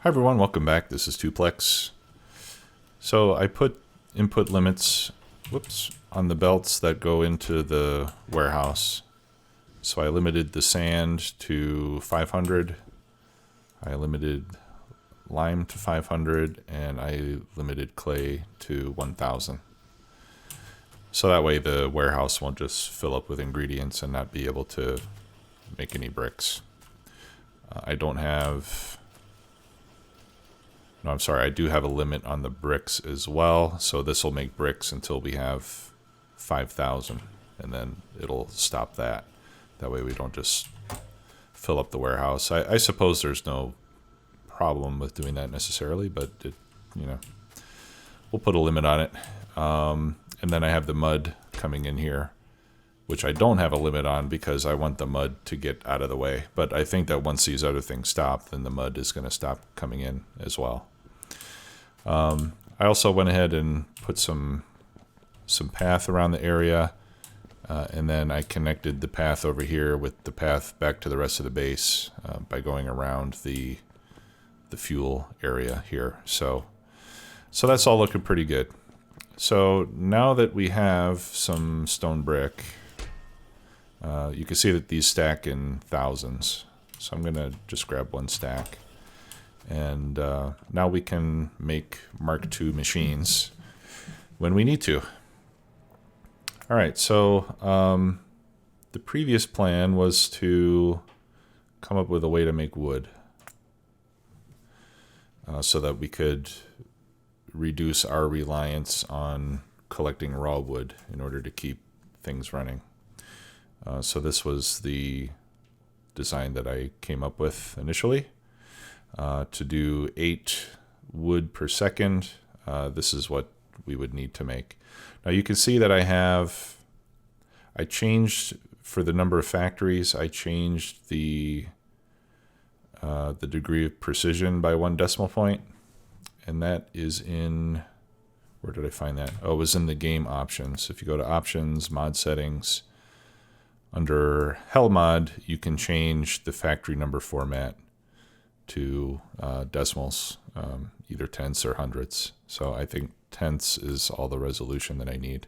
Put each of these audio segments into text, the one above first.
Hi everyone, welcome back. This is Tuplex. So I put input limits, on the belts that go into the warehouse. So I limited the sand to 500. I limited lime to 500, and I limited clay to 1,000. So that way the warehouse won't just fill up with ingredients and not be able to make any bricks. I do have a limit on the bricks as well. So this will make bricks until we have 5,000, and then it'll stop that. That way we don't just fill up the warehouse. I suppose there's no problem with doing that necessarily, but we'll put a limit on it. And then I have the mud coming in here, which I don't have a limit on because I want the mud to get out of the way. But I think that once these other things stop, then the mud is going to stop coming in as well. I also went ahead and put some path around the area, and then I connected the path over here with the path back to the rest of the base by going around the fuel area here. So that's all looking pretty good. So now that we have some stone brick, you can see that these stack in thousands. So I'm going to just grab one stack. And now we can make Mark II machines when we need to. All right, so the previous plan was to come up with a way to make wood so that we could reduce our reliance on collecting raw wood in order to keep things running. So this was the design that I came up with initially. To do 8 wood per second, this is what we would need to make. Now you can see that I changed for the number of factories, I changed the degree of precision by 1 decimal point. And that is in, where did I find that? Oh, it was in the game options. If you go to options, mod settings, under Hell Mod, you can change the factory number format to decimals, either tenths or hundredths. So I think tenths is all the resolution that I need.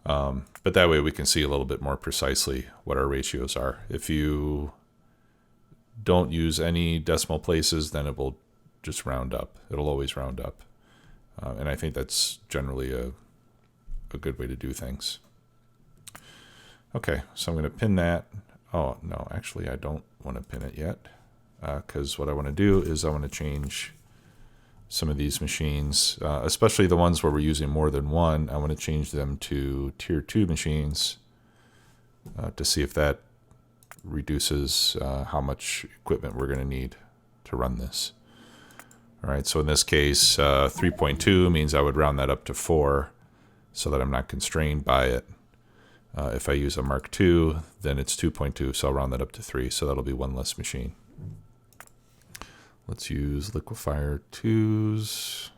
But that way we can see a little bit more precisely what our ratios are. If you don't use any decimal places, then it will just round up. It'll always round up. And I think that's generally a good way to do things. Okay, so I'm going to pin that. Oh, no, actually I don't want to pin it yet. Because what I want to do is I want to change some of these machines, especially the ones where we're using more than one. I want to change them to tier 2 machines to see if that reduces how much equipment we're going to need to run this. All right, so in this case, 3.2 means I would round that up to 4 so that I'm not constrained by it. If I use a Mark II, then it's 2.2, so I'll round that up to 3, so that'll be one less machine. Let's use liquefier 2s.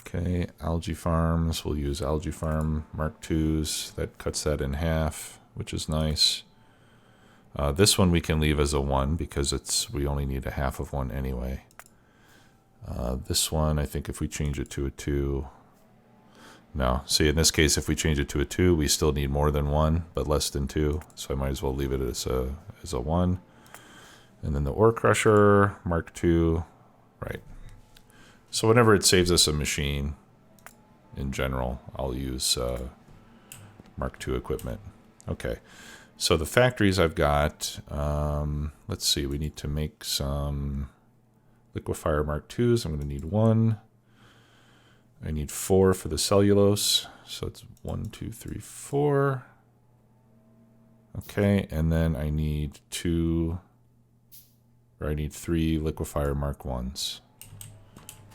Okay, algae farms. We'll use algae farm Mark 2s. That cuts that in half, which is nice. This one we can leave as a 1 because we only need a half of one anyway. This one, I think if we change it to a 2... No, see, in this case, if we change it to a 2, we still need more than 1, but less than 2. So I might as well leave it as a 1. And then the ore crusher, Mark II, right. So whenever it saves us a machine, in general, I'll use Mark II equipment. Okay, so the factories I've got, let's see, we need to make some liquefier Mark IIs. I'm going to need 1. I need 4 for the cellulose, so it's 1, 2, 3, 4. Okay, and then I need 3 liquefier Mark 1s.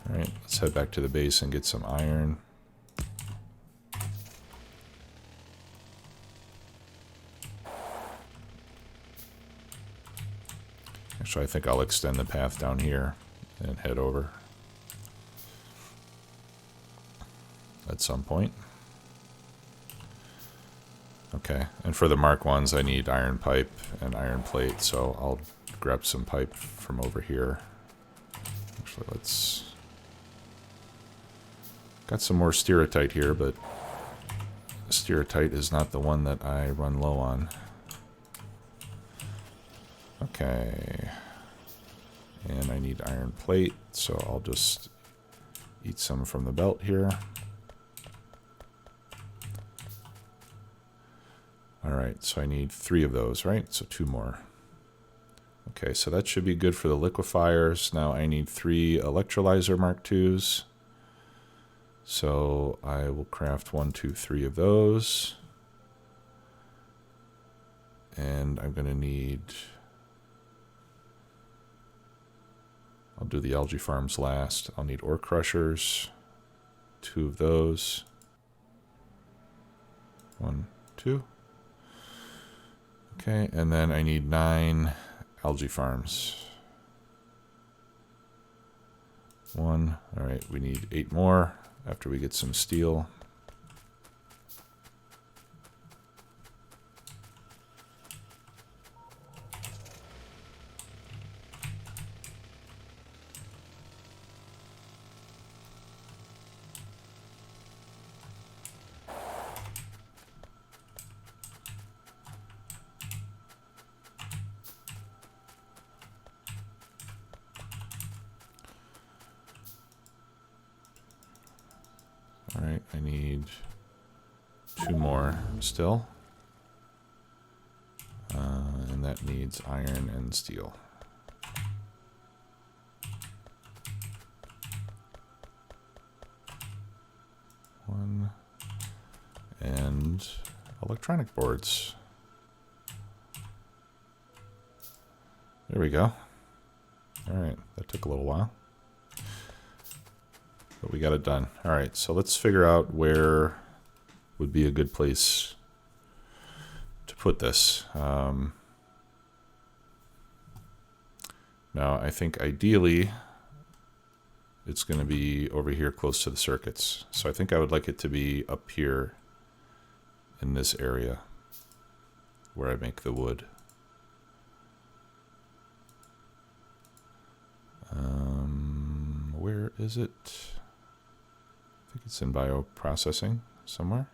All right, let's head back to the base and get some iron. Actually, I think I'll extend the path down here and head over at some point. Okay. Okay, and for the mark ones, I need iron pipe and iron plate, so I'll grab some pipe from over here. Actually, let's... Got some more stereotyte here, but stereotyte is not the one that I run low on. Okay. And I need iron plate, so I'll just eat some from the belt here. Alright, so I need 3 of those, right? So 2 more. Okay, so that should be good for the liquefiers. Now I need 3 electrolyzer Mark IIs. So I will craft 1, 2, 3 of those. And I'm going to need... I'll do the algae farms last. I'll need ore crushers. 2 of those. 1, 2. Okay, and then I need 9 algae farms. 1. All right, we need 8 more after we get some steel. All right, I need 2 more still. And that needs iron and steel. One. And electronic boards. There we go. All right, that took a little while. But we got it done. All right, so let's figure out where would be a good place to put this. Now, I think ideally it's going to be over here close to the circuits. So I think I would like it to be up here in this area where I make the wood. Where is it? I think it's in bioprocessing somewhere.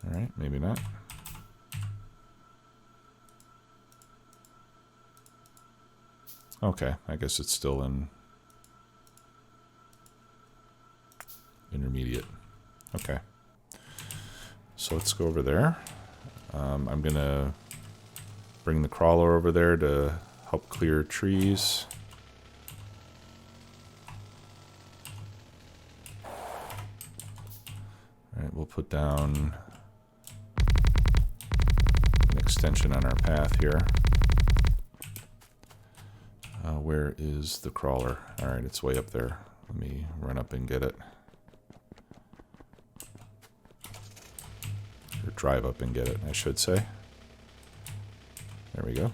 All right, maybe not. Okay, I guess it's still in intermediate. Okay. So let's go over there. I'm going to bring the crawler over there to help clear trees. All right, we'll put down an extension on our path here. Where is the crawler? All right, it's way up there. Let me run up and get it. Or drive up and get it, I should say. There we go.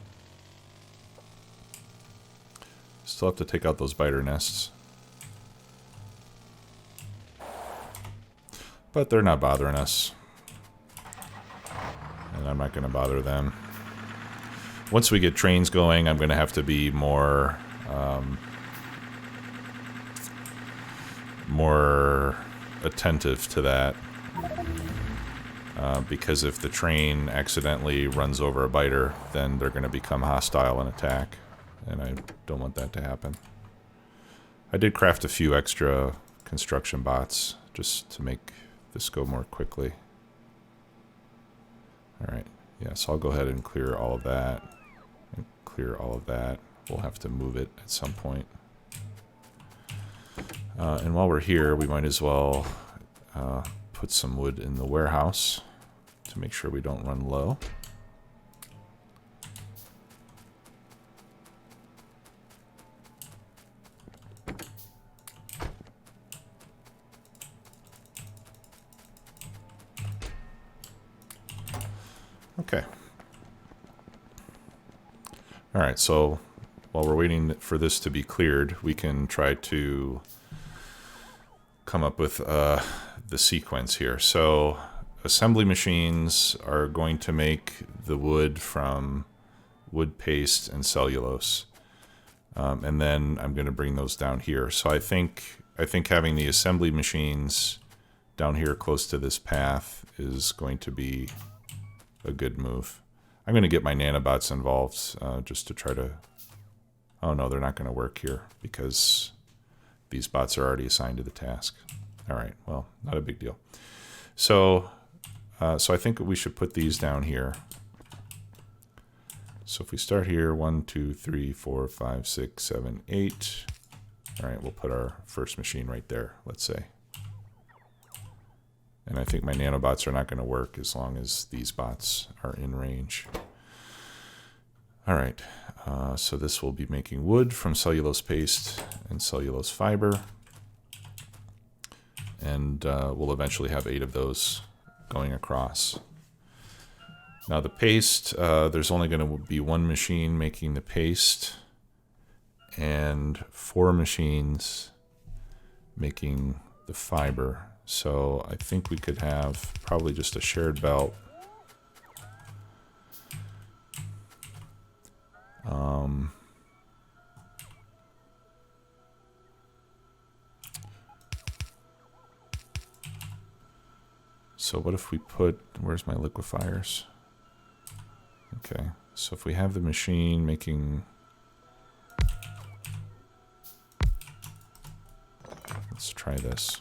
Still have to take out those biter nests. But they're not bothering us. And I'm not going to bother them. Once we get trains going, I'm going to have to be more attentive to that. Because if the train accidentally runs over a biter, then they're going to become hostile and attack. And I don't want that to happen. I did craft a few extra construction bots just to make this go more quickly. Alright, yeah, so I'll go ahead and clear all of that. And clear all of that. We'll have to move it at some point. And while we're here, we might as well put some wood in the warehouse to make sure we don't run low. Okay. All right, so while we're waiting for this to be cleared, we can try to come up with the sequence here. So assembly machines are going to make the wood from wood paste and cellulose. And then I'm going to bring those down here. So I think having the assembly machines down here close to this path is going to be a good move. I'm going to get my nanobots involved just to try to... Oh no, they're not going to work here because these bots are already assigned to the task. All right, well, not a big deal. So, so I think we should put these down here. So if we start here, 1, 2, 3, 4, 5, 6, 7, 8. All right, we'll put our first machine right there, let's say. And I think my nanobots are not going to work as long as these bots are in range. All right, so this will be making wood from cellulose paste and cellulose fiber. And we'll eventually have 8 of those going across. Now the paste, there's only going to be 1 machine making the paste and 4 machines making the fiber. So I think we could have probably just a shared belt. So what if we put, where's my liquefiers? Okay, so if we have the machine making, let's try this.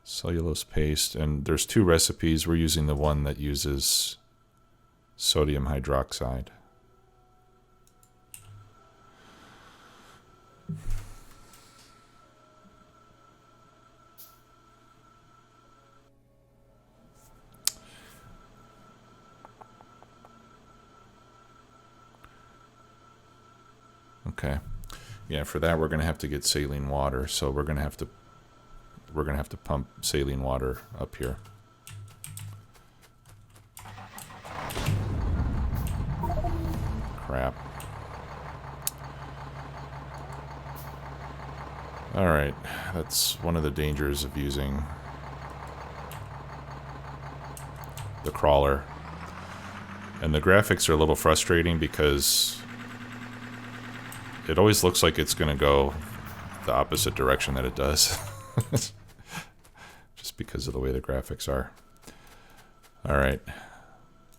Cellulose paste, and there's 2 recipes. We're using the one that uses sodium hydroxide. Okay, yeah, for that we're going to have to get saline water, so we're going to have to pump saline water up here. Crap. All right, that's one of the dangers of using the crawler. And the graphics are a little frustrating because it always looks like it's going to go the opposite direction that it does. Just because of the way the graphics are. All right,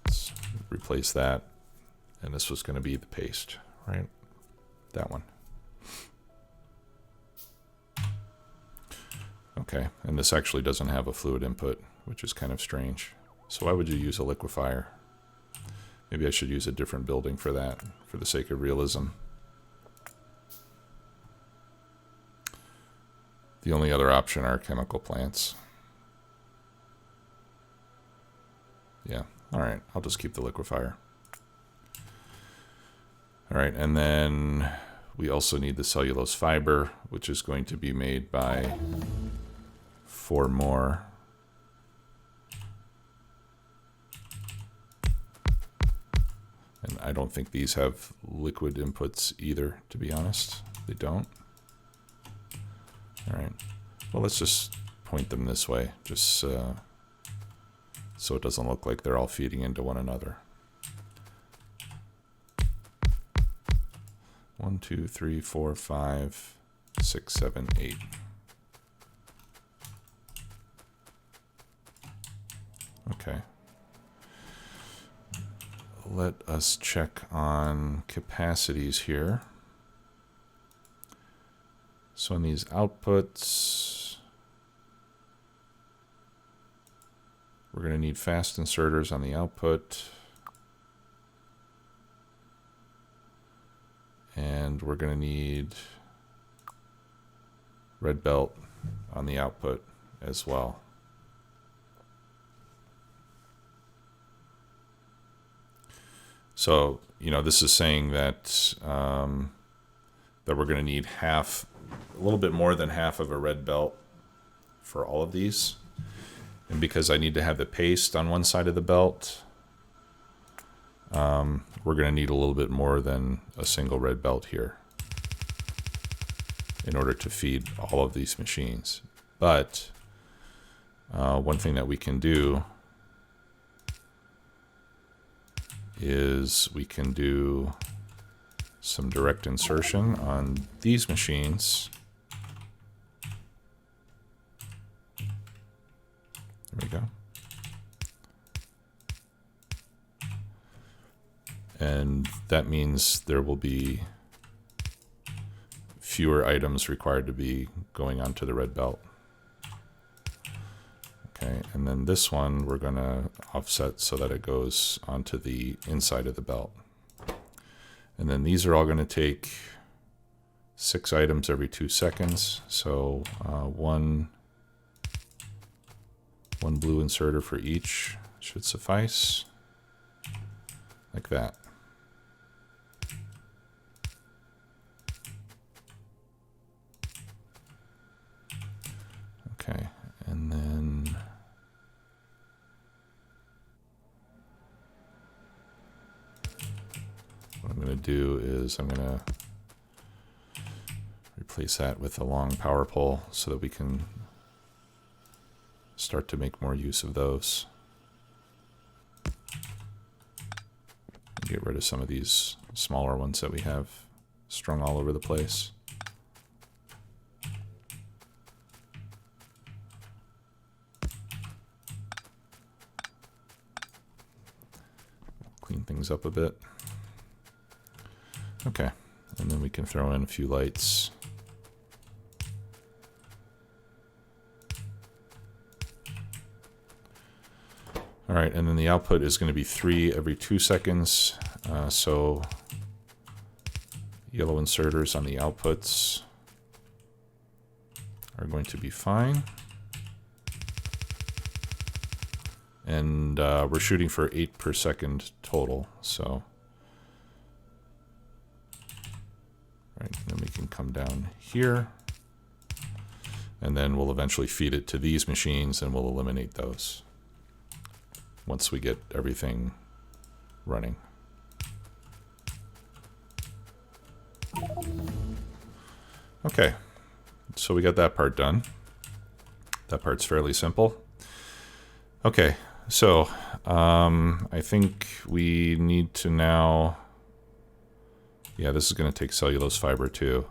let's replace that. And this was going to be the paste, right? That one. Okay, and this actually doesn't have a fluid input, which is kind of strange. So why would you use a liquefier? Maybe I should use a different building for that, for the sake of realism. The only other option are chemical plants. Yeah, all right, I'll just keep the liquefier. All right, and then we also need the cellulose fiber, which is going to be made by 4 more. And I don't think these have liquid inputs either, to be honest. They don't. All right, well, let's just point them this way, just so it doesn't look like they're all feeding into one another. 1, 2, 3, 4, 5, 6, 7, 8. Okay. Let us check on capacities here. So in these outputs, we're going to need fast inserters on the output. And we're going to need red belt on the output as well. So, you know, this is saying that that we're going to need a little bit more than half of a red belt for all of these. And because I need to have the paste on one side of the belt, we're going to need a little bit more than a single red belt here in order to feed all of these machines. But one thing that we can do is we can do some direct insertion on these machines. There we go. And that means there will be fewer items required to be going onto the red belt. Okay, and then this one we're going to offset so that it goes onto the inside of the belt. And then these are all going to take 6 items every 2 seconds. So one blue inserter for each should suffice, like that. Okay, and then what I'm going to do is I'm going to replace that with a long power pole so that we can start to make more use of those. Get rid of some of these smaller ones that we have strung all over the place. Clean things up a bit. Okay, and then we can throw in a few lights. All right, and then the output is going to be 3 every 2 seconds. So yellow inserters on the outputs are going to be fine. And we're shooting for 8 per second total. So, right, then we can come down here. And then we'll eventually feed it to these machines and we'll eliminate those once we get everything running. Okay, so we got that part done. That part's fairly simple. Okay, so I think we need to now, yeah, this is going to take cellulose fiber too.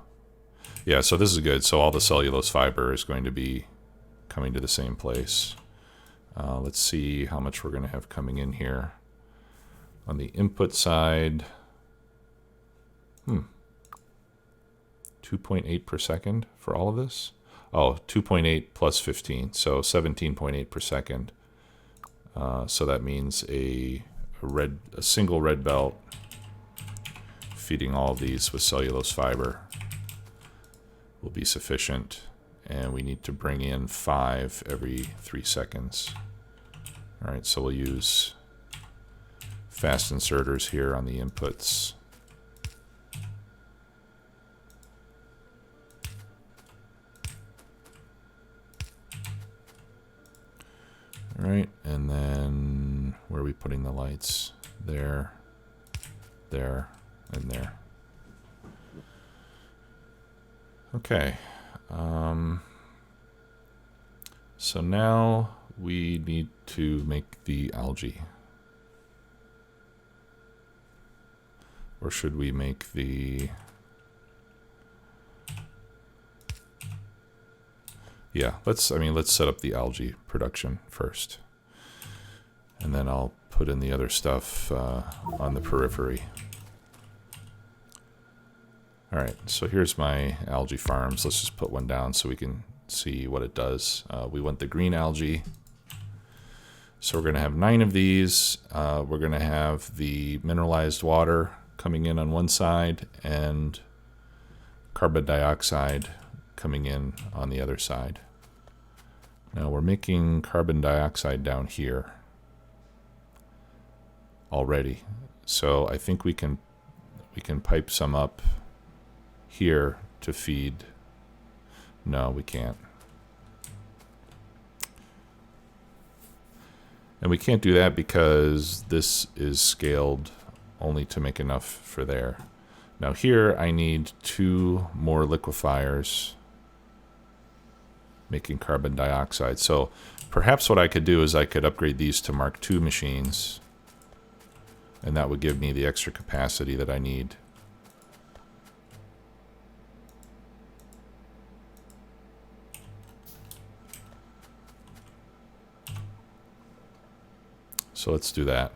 Yeah, so this is good. So all the cellulose fiber is going to be coming to the same place. Let's see how much we're going to have coming in here. On the input side, 2.8 per second for all of this. Oh, 2.8 plus 15, so 17.8 per second. So that means a single red belt feeding all of these with cellulose fiber will be sufficient. And we need to bring in 5 every 3 seconds. All right, so we'll use fast inserters here on the inputs. All right, and then where are we putting the lights? There, there, and there. Okay. So now we need to make the algae. Or should we make the... Yeah, let's set up the algae production first. And then I'll put in the other stuff on the periphery. All right, so here's my algae farms. Let's just put one down so we can see what it does. We want the green algae. So we're going to have 9 of these. We're going to have the mineralized water coming in on one side and carbon dioxide coming in on the other side. Now we're making carbon dioxide down here already. So I think we can pipe some up here to feed. No, we can't. And we can't do that because this is scaled only to make enough for there. Now here I need 2 more liquefiers making carbon dioxide. So Perhaps what I could do is I could upgrade these to Mark II machines, and that would give me the extra capacity that I need. So let's do that.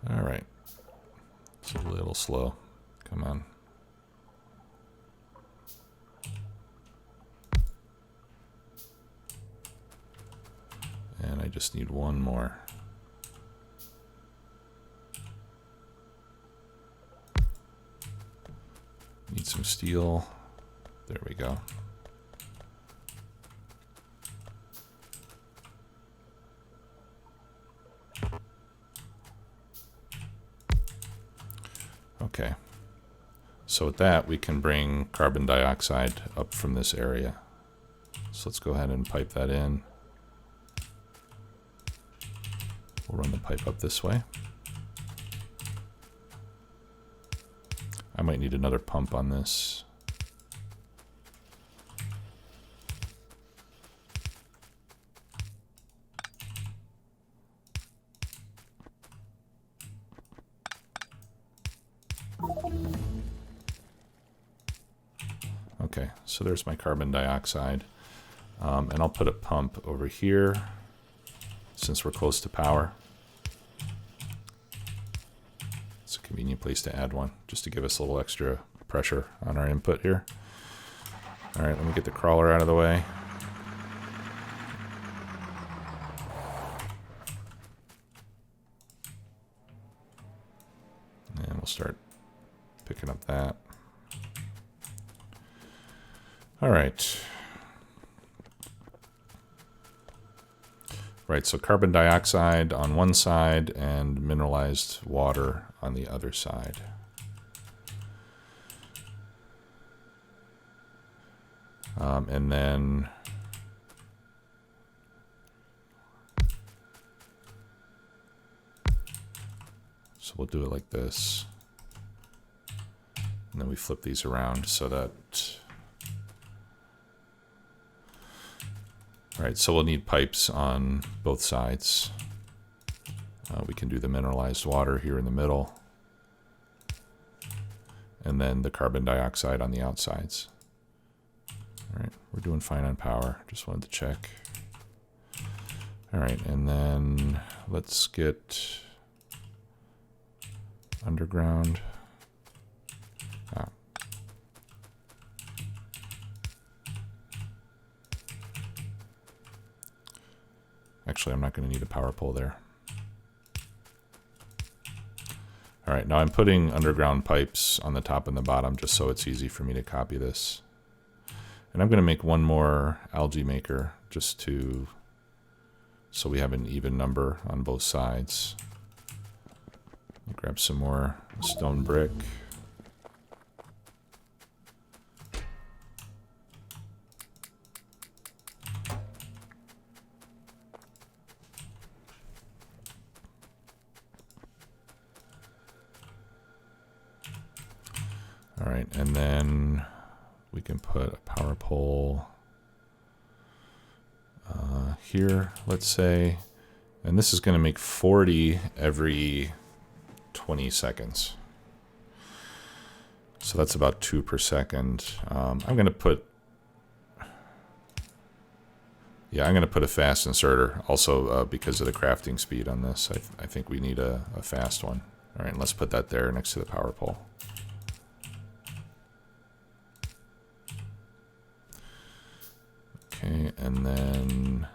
All right. It's a little slow. Come on. And I just need one more. Need some steel. There we go. Okay. So with that, we can bring carbon dioxide up from this area. So let's go ahead and pipe that in. We'll run the pipe up this way. I might need another pump on this. Okay, so there's my carbon dioxide. And I'll put a pump over here since we're close to power. It's a convenient place to add one, just to give us a little extra pressure on our input here. All right, let me get the crawler out of the way. And we'll start picking up that. All right. Right, so carbon dioxide on one side and mineralized water on the other side. And then so we'll do it like this. And then we flip these around so that... All right, so we'll need pipes on both sides. We can do the mineralized water here in the middle. And then the carbon dioxide on the outsides. All right, we're doing fine on power. Just wanted to check. All right, and then let's get underground. Actually, I'm not going to need a power pole there. All right, now I'm putting underground pipes on the top and the bottom just so it's easy for me to copy this. And I'm going to make one more algae maker just to, so we have an even number on both sides. Grab some more stone brick. All right, and then we can put a power pole here, let's say, and this is going to make 40 every 20 seconds. So that's about 2 per second. I'm going to put, I'm going to put a fast inserter also because of the crafting speed on this. I think we need a fast one. All right, let's put that there next to the power pole. Okay, and then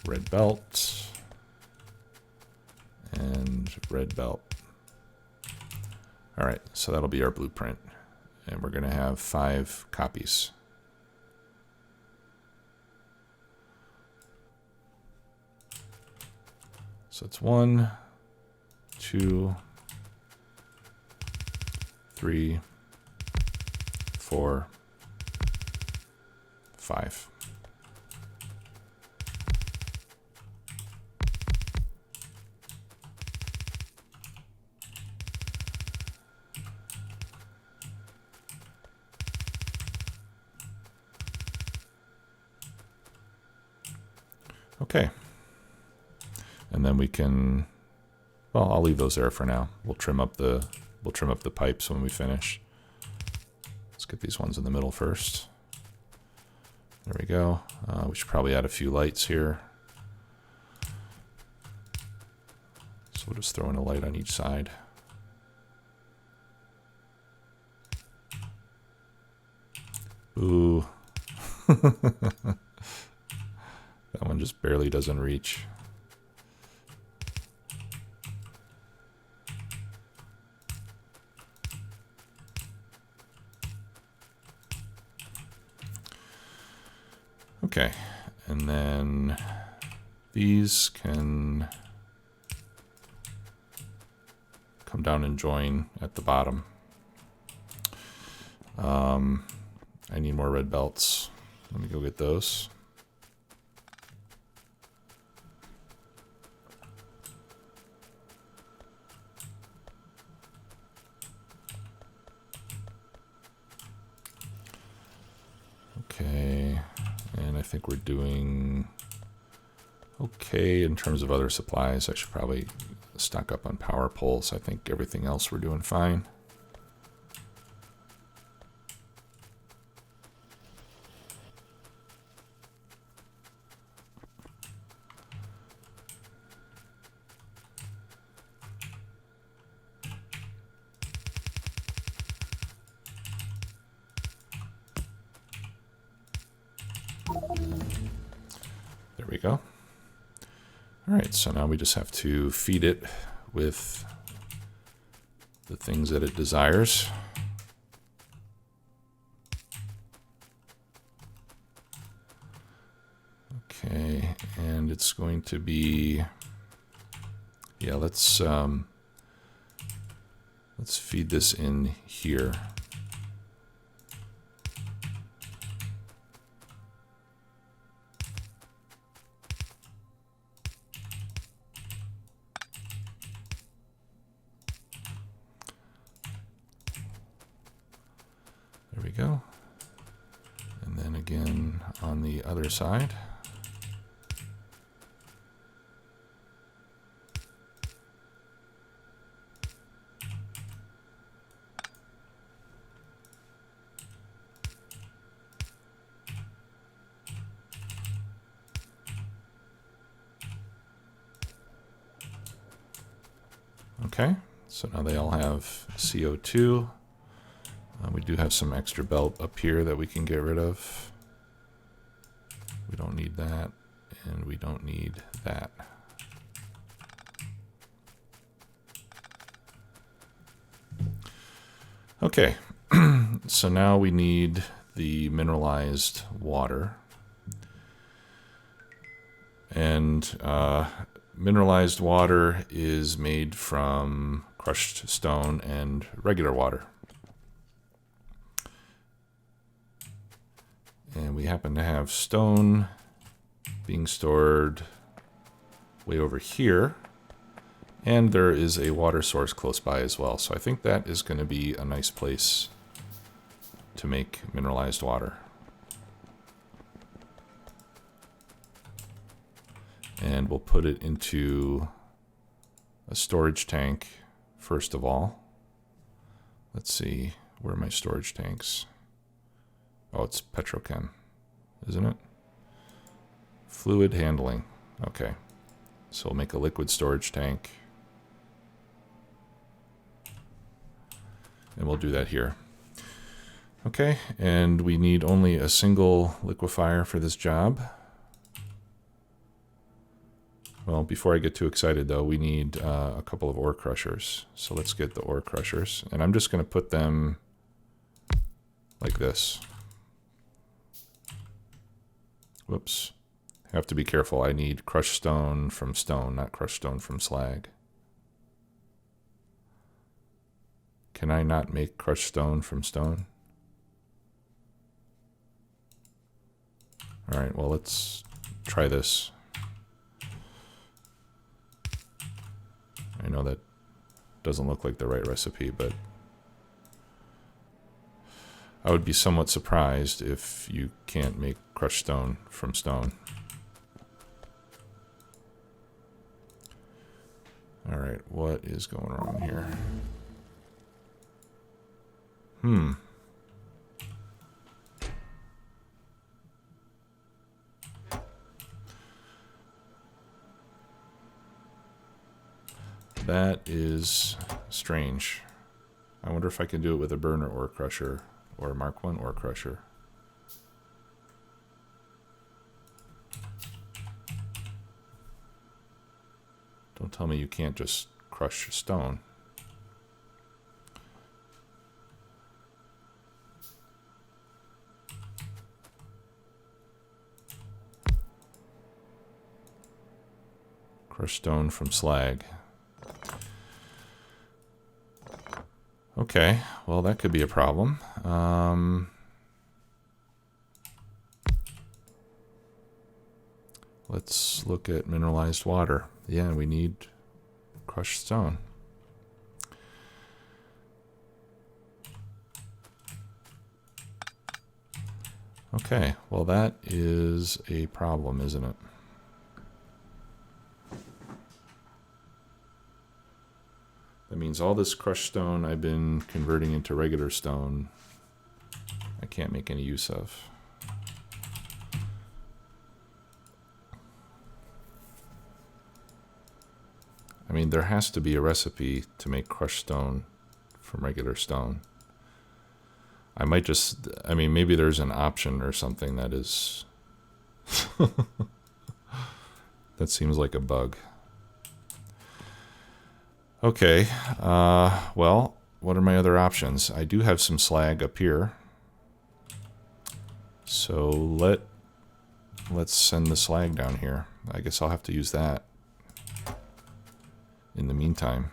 red belt and red belt. All right, so that'll be our blueprint. And we're going to have 5 copies. So it's 1, 2, 3, 4, 5. And then we can, well, I'll leave those there for now. We'll trim up the pipes when we finish. Let's get these ones in the middle first. There we go. We should probably add a few lights here. So we'll just throw in a light on each side. Ooh. That one just barely doesn't reach. Okay, and then these can come down and join at the bottom. I need more red belts. Let me go get those. Okay, and I think we're doing okay in terms of other supplies. I should probably stock up on power poles. I think everything else we're doing fine. There we go. All right, so now we just have to feed it with the things that it desires. Okay, and it's going to be, yeah, let's feed this in here. There we go. And then again on the other side. Okay, so now they all have CO2. We do have some extra belt up here that we can get rid of. We don't need that, and we don't need that. Okay, so now we need the mineralized water. And mineralized water is made from crushed stone and regular water. And we happen to have stone being stored way over here. And there is a water source close by as well. So I think that is going to be a nice place to make mineralized water. And we'll put it into a storage tank first of all. Let's see, where are my storage tanks? Oh, it's petrochem, isn't it? Fluid handling. Okay. So we'll make a liquid storage tank. And we'll do that here. Okay, and we need only a single liquefier for this job. Well, before I get too excited though, we need a couple of ore crushers. So let's get the ore crushers. And I'm just going to put them like this. Whoops. I have to be careful. I need crushed stone from stone, not crushed stone from slag. Can I not make crushed stone from stone? All right, well, let's try this. I know that doesn't look like the right recipe, but I would be somewhat surprised if you can't make crushed stone from stone. All right, what is going on here? That is strange. I wonder if I can do it with a burner ore crusher or a Mark I ore crusher. Don't tell me you can't just crush stone. Crush stone from slag. Okay, well that could be a problem. Let's look at mineralized water. Yeah, we need crushed stone. Okay, well that is a problem, isn't it? That means all this crushed stone I've been converting into regular stone, I can't make any use of. I mean, there has to be a recipe to make crushed stone from regular stone. I might just, I mean, maybe there's an option or something that is, that seems like a bug. Okay, well, what are my other options? I do have some slag up here. So let's send the slag down here. I guess I'll have to use that in the meantime.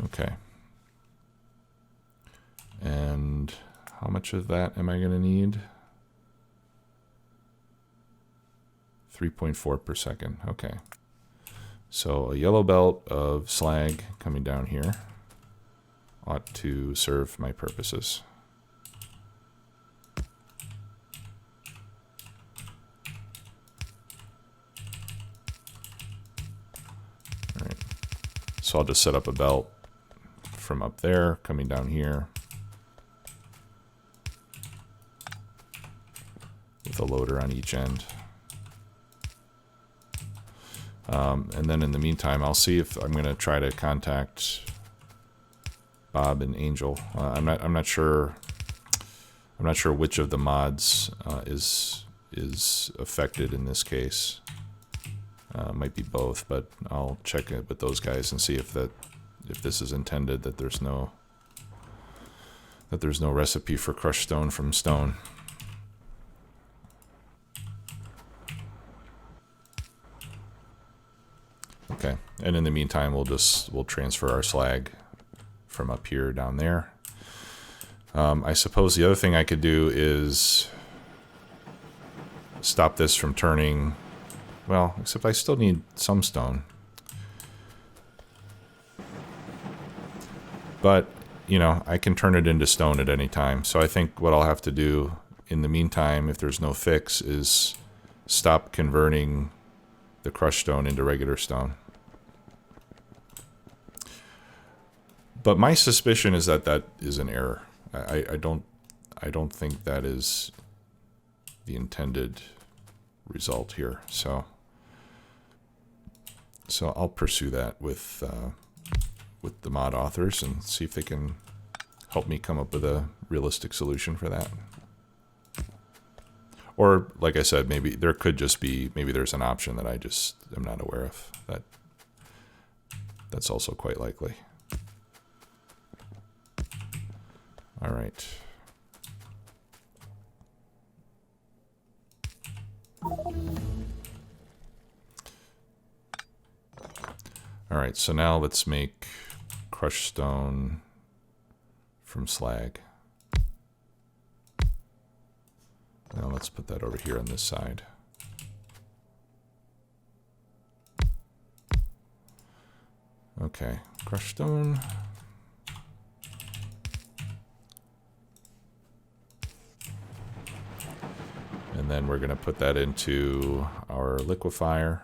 Okay. And how much of that am I going to need? 3.4 per second. Okay. So a yellow belt of slag coming down here ought to serve my purposes. All right. So I'll just set up a belt from up there coming down here with a loader on each end. And then in the meantime, I'll see if I'm going to try to contact Bob and Angel. I'm not sure which of the mods is affected in this case. Might be both, but I'll check it with those guys and see if this is intended, that there's no recipe for crushed stone from stone. Okay, and in the meantime, we'll transfer our slag from up here down there. I suppose the other thing I could do is stop this from turning. Well, except I still need some stone. But, you know, I can turn it into stone at any time. So I think what I'll have to do in the meantime, if there's no fix, is stop converting the crushed stone into regular stone. But my suspicion is that that is an error. I don't think that is the intended result here. So I'll pursue that with the mod authors and see if they can help me come up with a realistic solution for that. Or, like I said, maybe there could just be, maybe there's an option that I just am not aware of. That's also quite likely. All right. All right, so now let's make crushed stone from slag. Now let's put that over here on this side. Okay, crushed stone. And And then we're going to put that into our liquefier.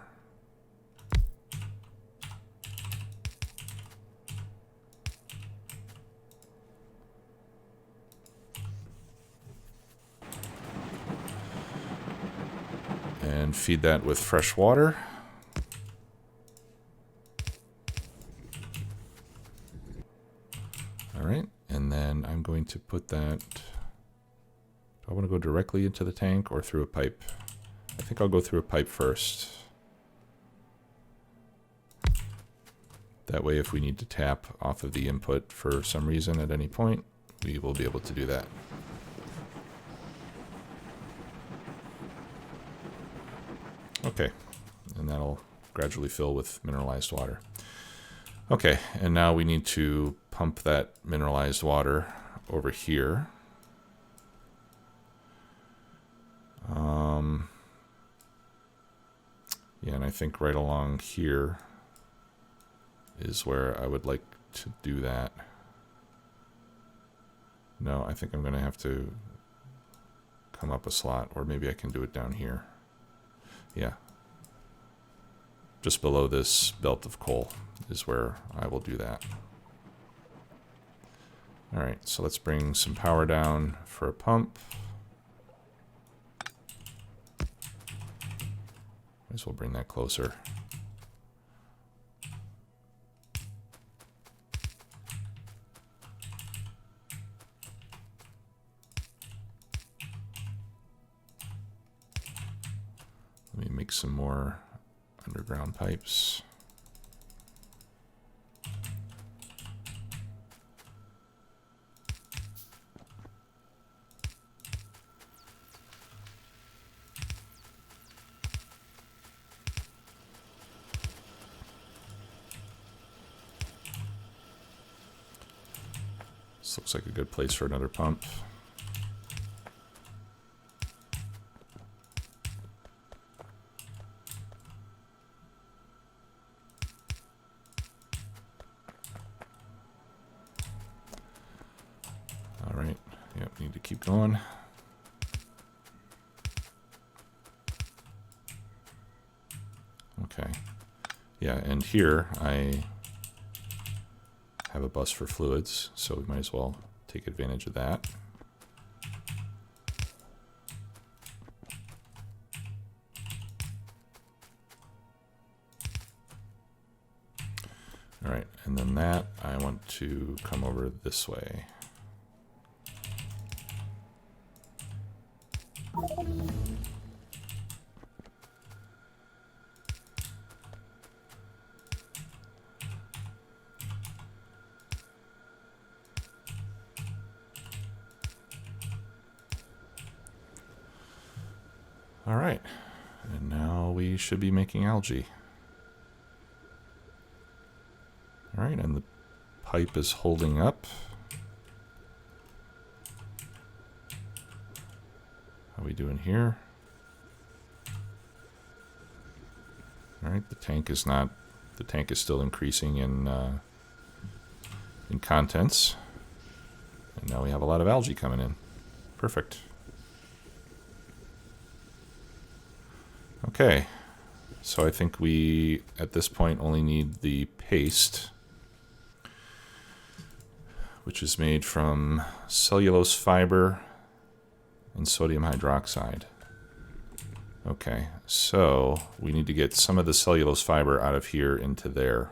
And feed that with fresh water. All right, and then I'm going to put that, do I want to go directly into the tank or through a pipe? I think I'll go through a pipe first. That way if we need to tap off of the input for some reason at any point, we will be able to do that. Okay, and that'll gradually fill with mineralized water. Okay, and now we need to pump that mineralized water over here. Yeah, and I think right along here is where I would like to do that. No, I think I'm going to have to come up a slot, or maybe I can do it down here. Yeah. Just below this belt of coal is where I will do that. All right, so let's bring some power down for a pump. Might as well bring that closer. Let me make some more underground pipes. This looks like a good place for another pump. All right, yep, need to keep going. Okay, yeah, and here I have a bus for fluids, so we might as well take advantage of that. All right, and then that I want to come over this way. All right, and now we should be making algae. All right, and the pipe is holding up. How are we doing here? All right, the tank is still increasing in contents. And now we have a lot of algae coming in. Perfect. Okay, so I think we, at this point, only need the paste, which is made from cellulose fiber and sodium hydroxide. Okay, so we need to get some of the cellulose fiber out of here into there,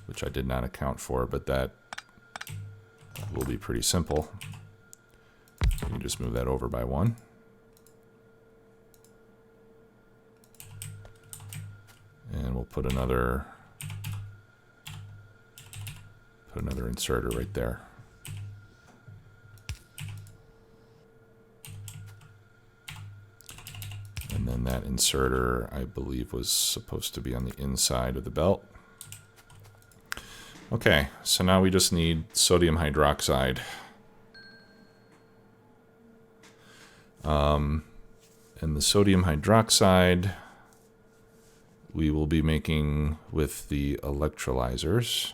which I did not account for, but that will be pretty simple. You can just move that over by one. And we'll put another inserter right there. And then that inserter, I believe, was supposed to be on the inside of the belt. Okay, so now we just need sodium hydroxide. And the sodium hydroxide we will be making with the electrolyzers.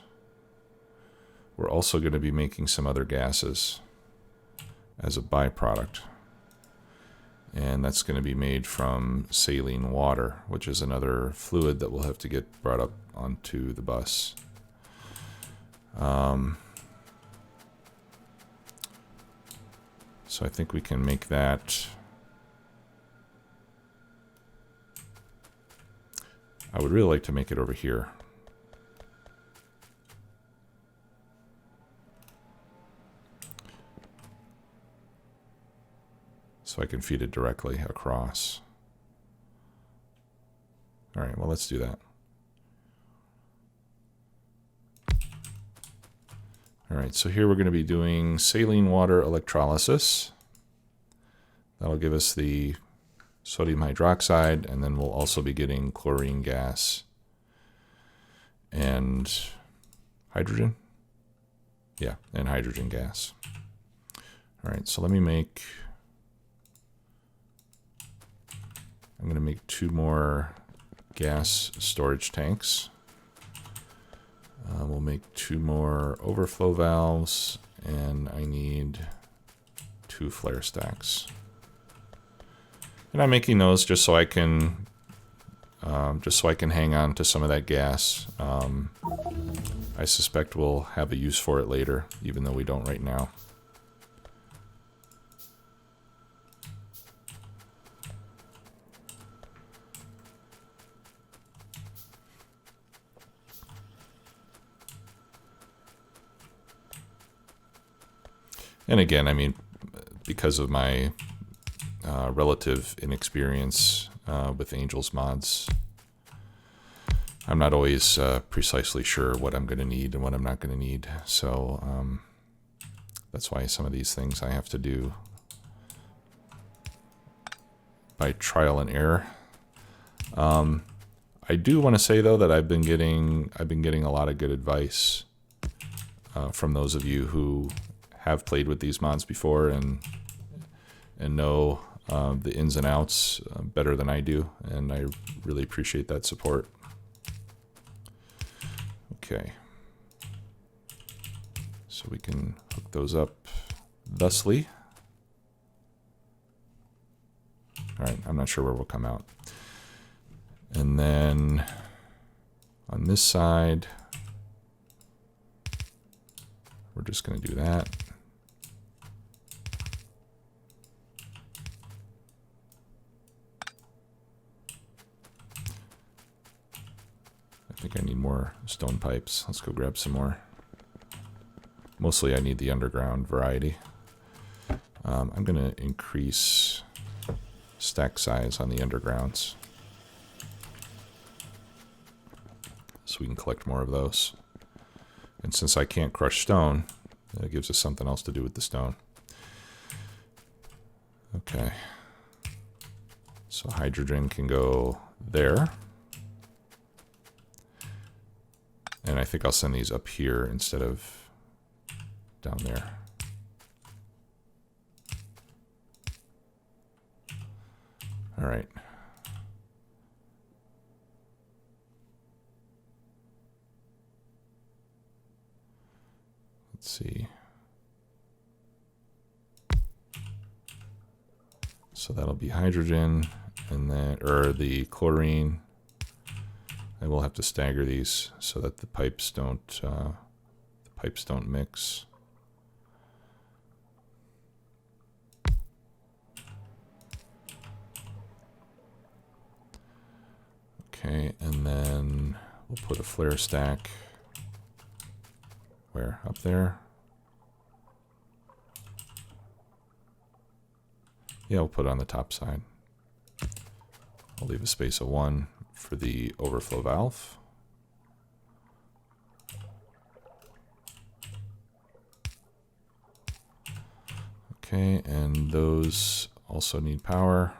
We're also going to be making some other gases as a byproduct. And that's going to be made from saline water, which is another fluid that will have to get brought up onto the bus. So I think we can make that. I would really like to make it over here. So I can feed it directly across. All right, well, let's do that. All right, so here we're going to be doing saline water electrolysis. That'll give us the sodium hydroxide, and then we'll also be getting chlorine gas and hydrogen. Yeah, and hydrogen gas. All right, so let me make, I'm going to make 2 more gas storage tanks. We'll make 2 more overflow valves, and I need 2 flare stacks. And I'm making those just so I can hang on to some of that gas. I suspect we'll have a use for it later, even though we don't right now. And again, I mean, because of my relative inexperience with Angel's mods, I'm not always precisely sure what I'm going to need and what I'm not going to need. So that's why some of these things I have to do by trial and error. I do want to say though that I've been getting a lot of good advice from those of you who have played with these mods before and know the ins and outs better than I do, and I really appreciate that support. Okay, so we can hook those up thusly. All right, I'm not sure where we'll come out. And then on this side, we're just going to do that. I think I need more stone pipes. Let's go grab some more. Mostly I need the underground variety. I'm going to increase stack size on the undergrounds so we can collect more of those. And since I can't crush stone, that gives us something else to do with the stone. Okay. So hydrogen can go there. And I think I'll send these up here instead of down there. All right. Let's see. So that'll be hydrogen, and then, or the chlorine. I will have to stagger these so that the pipes don't mix. Okay, and then we'll put a flare stack. Where? Up there? Yeah, we'll put it on the top side. I'll leave a space of 1 for the overflow valve. Okay, and those also need power.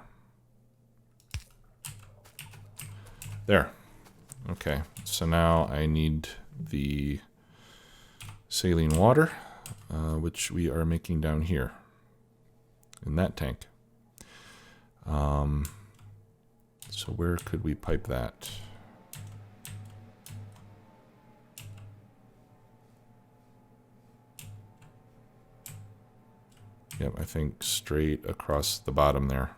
There. Okay, so now I need the saline water, which we are making down here in that tank. So where could we pipe that? Yep, I think straight across the bottom there.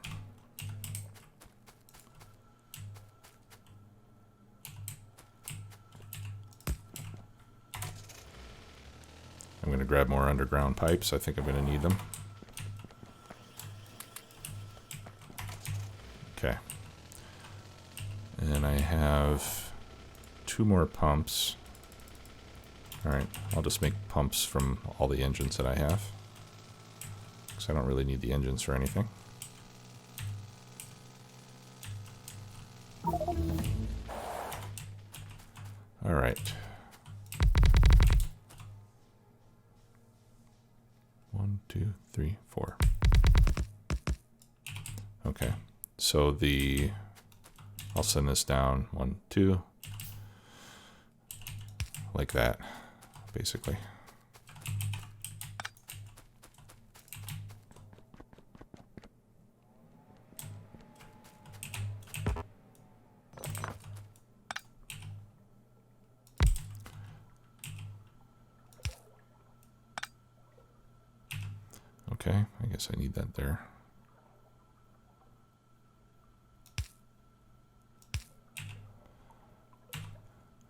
grab more underground pipes. I think I'm going to need them. Okay. And I have 2 more pumps. Alright, I'll just make pumps from all the engines that I have, because I don't really need the engines for anything. Alright. 1, 2, 3, 4. Okay, so I'll send this down 1, 2, like that, basically. Okay, I guess I need that there.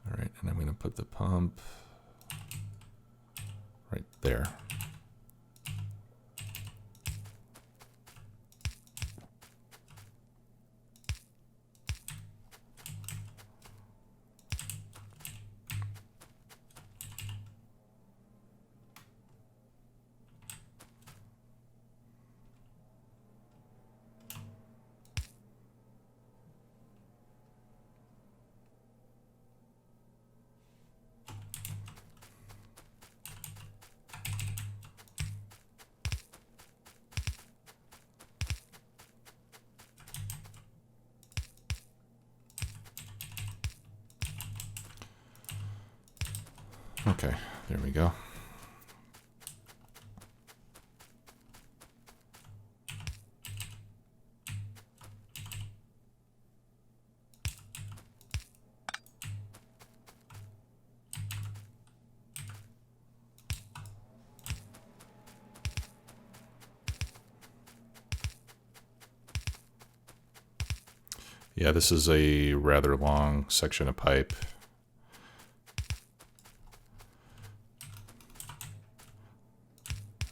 All right, and I'm going to put the pump right there. Okay, there we go. Yeah, this is a rather long section of pipe.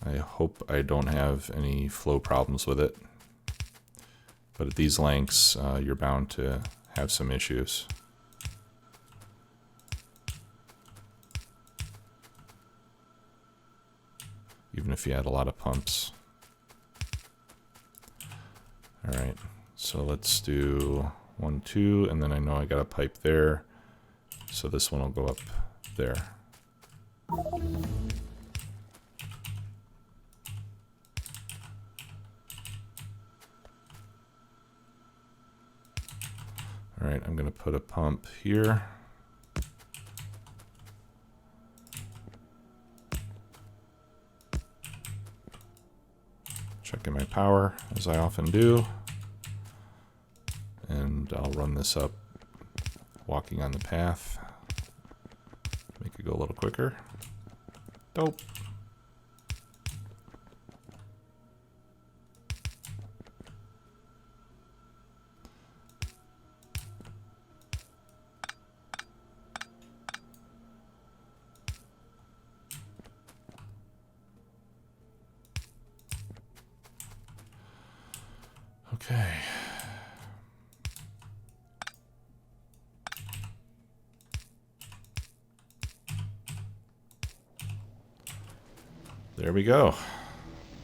I hope I don't have any flow problems with it. But at these lengths, you're bound to have some issues. Even if you had a lot of pumps. All right, so let's do 1, 2, and then I know I got a pipe there. So this one will go up there. All right, I'm going to put a pump here. Checking my power, as I often do. And I'll run this up, walking on the path. Make it go a little quicker. Dope. Okay. There we go.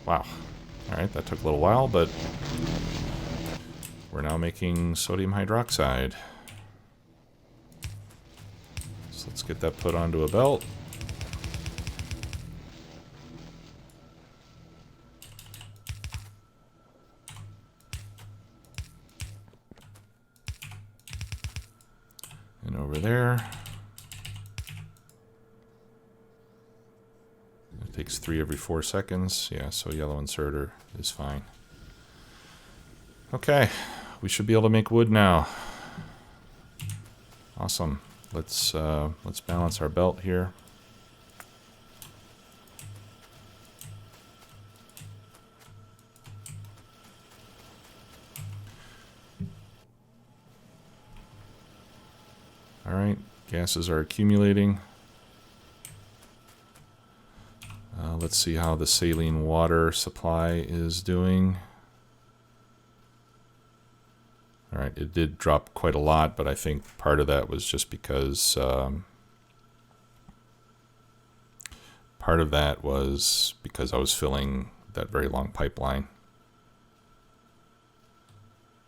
Wow. All right, that took a little while, but we're now making sodium hydroxide. So let's get that put onto a belt. And over there. It takes 3 every 4 seconds. Yeah, so yellow inserter is fine. Okay, we should be able to make wood now. Awesome. Let's balance our belt here. All right, gases are accumulating. let's see how the saline water supply is doing. All right, it did drop quite a lot, but I think part of that was just because I was filling that very long pipeline.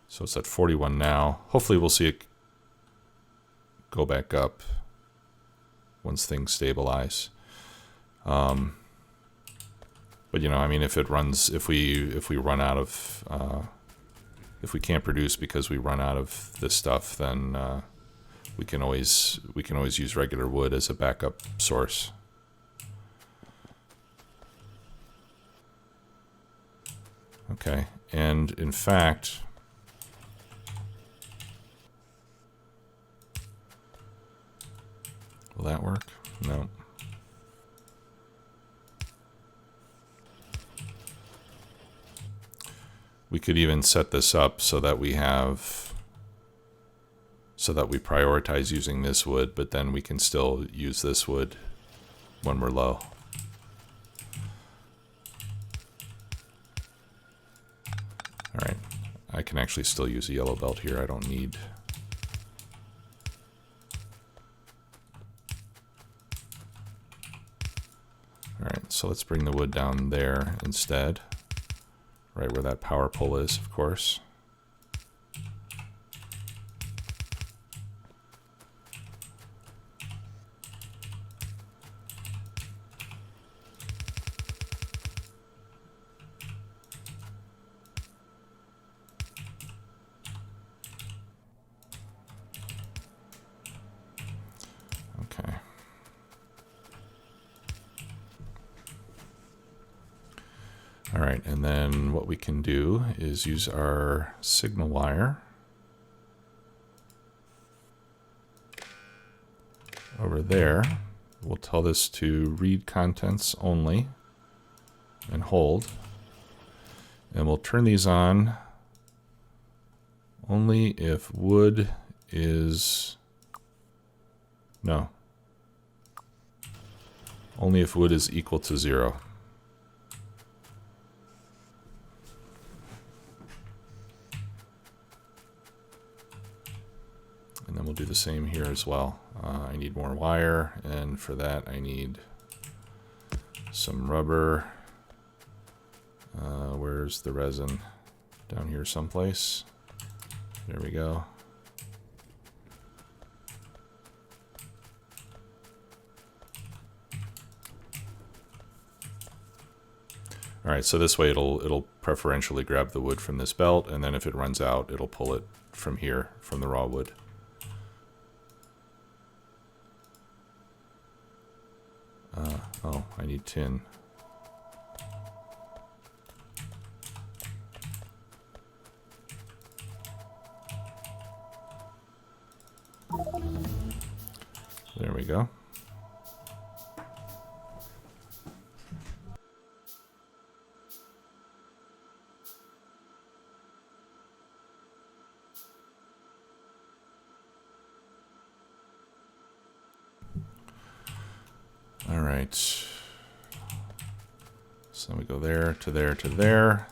So it's at 41 now. Hopefully we'll see it go back up once things stabilize. But you know, I mean, if we run out of, if we can't produce because we run out of this stuff, then we can always use regular wood as a backup source. Okay, and in fact, will that work? No. We could even set this up so that we prioritize using this wood, but then we can still use this wood when we're low. All right, I can actually still use a yellow belt here. I don't need. All right, so let's bring the wood down there instead, right where that power pole is, of course. Okay. All right, and then what we can do is use our signal wire over there. We'll tell this to read contents only and hold. And we'll turn these on only if wood is, no, only if wood is equal to 0. And then we'll do the same here as well. I need more wire, and for that I need some rubber. Where's the resin? Down here someplace. There we go. All right, so this way it'll preferentially grab the wood from this belt, and then if it runs out, it'll pull it from here, from the raw wood. Oh, I need tin. There we go. All right. So we go there to there to there.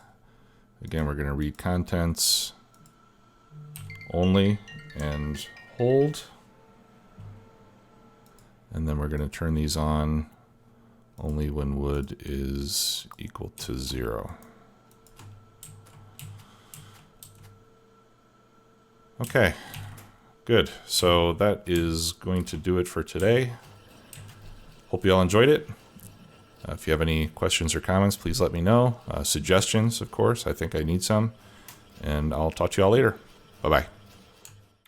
Again, we're going to read contents only and hold. And then we're going to turn these on only when wood is equal to 0. Okay, good. So that is going to do it for today. Hope you all enjoyed it. If you have any questions or comments, please let me know. Suggestions, of course. I think I need some. And I'll talk to you all later. Bye-bye.